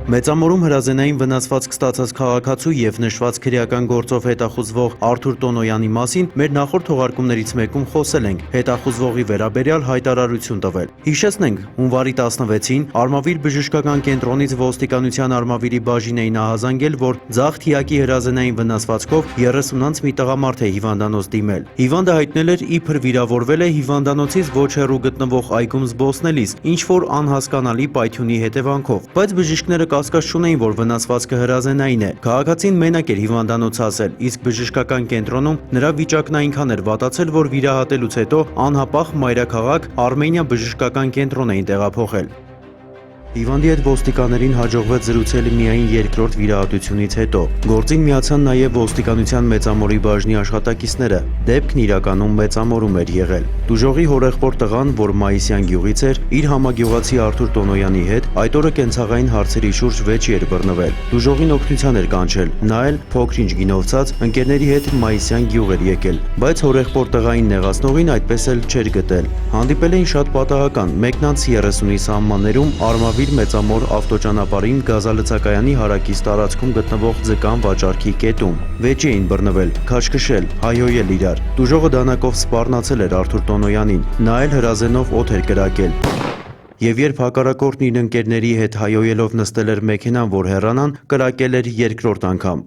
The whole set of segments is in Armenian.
Մեծամորում հրազենային վնասվածք ստացած քաղաքացու եւ նշված քրեական գործով հետախուզվող Արթուր Տոնոյանի մասին մեր նախորդ թողարկումներից մեկում խոսել ենք, հետախուզվողի վերաբերյալ հայտարարություն տվել։ Հիշեցնենք, հունվարի 16-ին Արմավիր բժշկական կենտրոնից ոստիկանության Արմավիրի բաժին էին ահազանգել, որ ձախ թիակի հրազենային վնասվածքով 30-անց մի տղամարդ է հիվանդանոց դիմել։ Հիվանդը հայտնել էր իբր վիրավորվել է հիվանդանոցից ոչ հեռու գտնվող այգում զբոսնելիս, ինչ որ անհասկանալի պայթյունի հետևանքով, բայց բժիշկները կասկած չունեին, որ վնասվածքը հրազենային է։ Քաղաքացին մենակ էր հիվանդանոց հասել, իսկ բժշկական կենտրոնում նրա վիճակն այնքան էր վատացել, որ վիրահատելուց հետո անհապաղ մայրաքաղաք Արմենիա բժշկական կենտրոն էին տեղափոխել։ Հիվանդի հետ ոստիկաններին հաջողվեց զրուցել միայն երկրորդ վիրահատությունից հետո։ Գործին միացան նաև ոստիկանության Մեծամորի բաժնի աշխատակիցները։ Դեպքն իրականում Մեծամորում էր եղել։ Տուժողի հորեղբոր տղան, որ Մայիսյան գյուղից էր, իր համագյուղացի Արթուր Տոնոյանի հետ այդ օրը կենցաղային հարցերի շուրջ վեճի էր բռնվել։ Տուժողին օգնության էր կանչել, նա էլ փոքր-ինչ գինովցած ընկերների հետ Մայիսյան գյուղ էր եկել, բայց հորեղբոր տղային նեղացնողին այդպես էլ չէր գտել։ Հանդիպել էին շատ պատահական, մեկնանց 30-ի սահմաններում Արմավիր Մեծամոր ավտոճանապարհին գազալցակայանի հարակից տարածքում գտնվող ձկան վաճառքի կետում։ Վեճի էին բռնվել, քաշքշել, հայհոյել իրար։ Տուժողը դանակով սպառնացել էր Արթուր Տոնոյանին, նա էլ հրազենով օդ էր կրակել։ Եվ երբ հակառակորդն իր ընկերների հետ հայհոյելով նստել էր մեքենան, որ հեռանան, կրակել էր երկրորդ անգամ։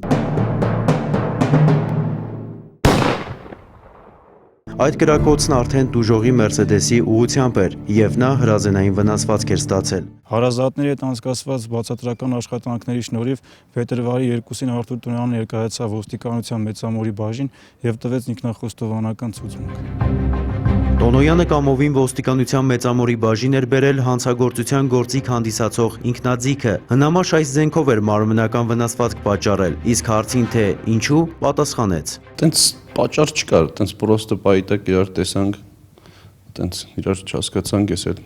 Այդ կրակոցն արդեն Տուժողի Մերսեդեսի ուղղությամբ էր, եւ նա հրազենային վնասվածք էր ստացել։ Հարազատների հետ անցկացված բացատրական աշխատանքների շնորհիվ փետրվարի 2-ին Արթուր Տոնոյանը ներկայացավ ոստիկանության Մեծամորի բաժին եւ տվեց ինքնախոստովանական ցուցմունք։ Տոնոյանը կամովին ոստիկանության Մեծամորի բաժին էր բերել հանցագործության գործիք հանդիսացող ինքնաձիգը։ Հնամաշ այս զենքով էր մարմնական վնասվածք պատճառել, իսկ հարցին թե ինչու պատասխանեց. Տենց պատճառ չկար, տենց պրոստը պայտակ իրար տեսանք, տենց իրար չհասկացանք, ես էլ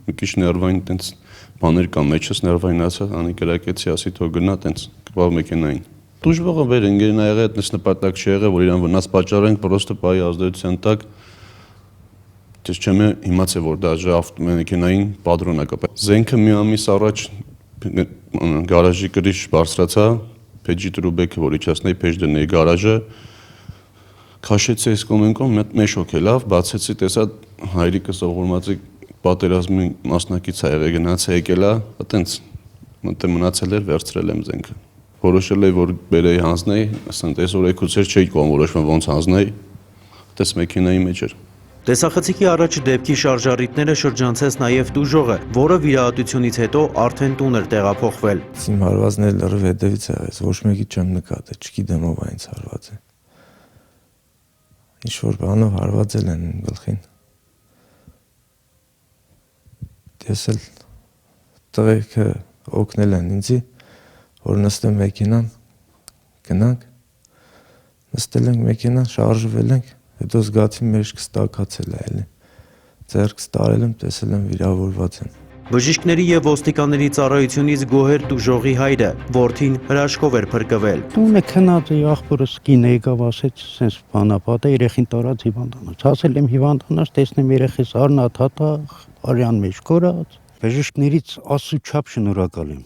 մի քիչ ներվային տենց բաներ կա մեջս ներվայնացա, անի կրակեցի, ասի թող գնա, տենց կպավ մեքենային։ Տուժվողը մեր ընկերն ա եղել, տենց նպատակ չի եղել, որ իրան վնաս պատճառենք, պրոստը պայի ազդեցության տակ Ես չեմ իմացել, որ դա ավտոմեքենային պատրոն է կապել։ Զենքը մի ամիս առաջ գարաժի կրիչ բարձրացա, Փեջի Տրուբեկը, որ իջացնեի Փեջ դնեի գարաժը, քաշեցի այս կոմենկոն, մեծ շոկ է լավ, բացեցի, տեսա հայրիկս ողորմածի պատերազմի մասնակից ա եղել, գնաց է եկել ա, այտենց մնացել էր, վերցրել եմ զենքը։ Որոշել էի, որ բերեի հանձնեի, ասենք այս օրեքուցեր չէի կողմորոշվում ոնց հանձնեի, տես մեքենայի մեջ էր։ Տեսախցիկի առաջ դեպքի շարժառիթները շրջանցեց նաև Տուժողը, որը վիրահատությունից հետո արդեն տուն էր տեղափոխվել։ Իմ հարվածները լրիվ հետևից եղեց, ոչ մեկի չեմ նկատել, չգիտեմ ով այնց հարված է։ Ինչ որ բանով հարվածել են գլխին։ Ես էլ տղեկը օգնել են ինձի, որ նստեմ մեքենան, գնանք, նստել ենք մեքենան, շարժվել ենք, հետո զգացի մեջքս տաքացել է էլի, ձեռքս տարել եմ, տեսել եմ վիրավորված եմ։ Բժիշկների եւ ոստիկանների ծառայությունից գոհ էր Տուժողի հայրը, որդին հրաշքով էր փրկվել։ Տունը քնած է, աղբորս կինը եկավ, ասեց, սենց բանապատ է, երեխին տարած հիվանդանոց։ Հասել եմ հիվանդանոց, տեսնեմ երեխիս առնաթաթախ, արյան մեջ կորած։ Բժիշկներից ասուչափ շնորհակալ եմ։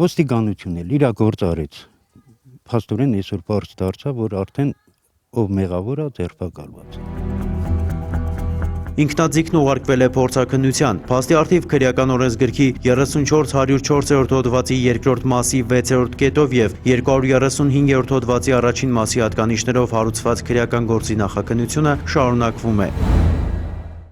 Ոստիկանությունն էլ իր գործ արեց։ Փաստորեն այսօր բարձ դարձավ, որ արդեն ով մեղավոր է ձերբակալված։ Ինքնաձիգն ուղարկվել է փորձաքննության։ Փաստի առթիվ քրեական օրենսգրքի 34-104-րդ հոդվածի երկրորդ մասի 6-րդ կետով եւ 235-րդ հոդվածի առաջին մասի հատկանիշներով հարուցված քրեական գործի նախաքննությունը շարունակվում է։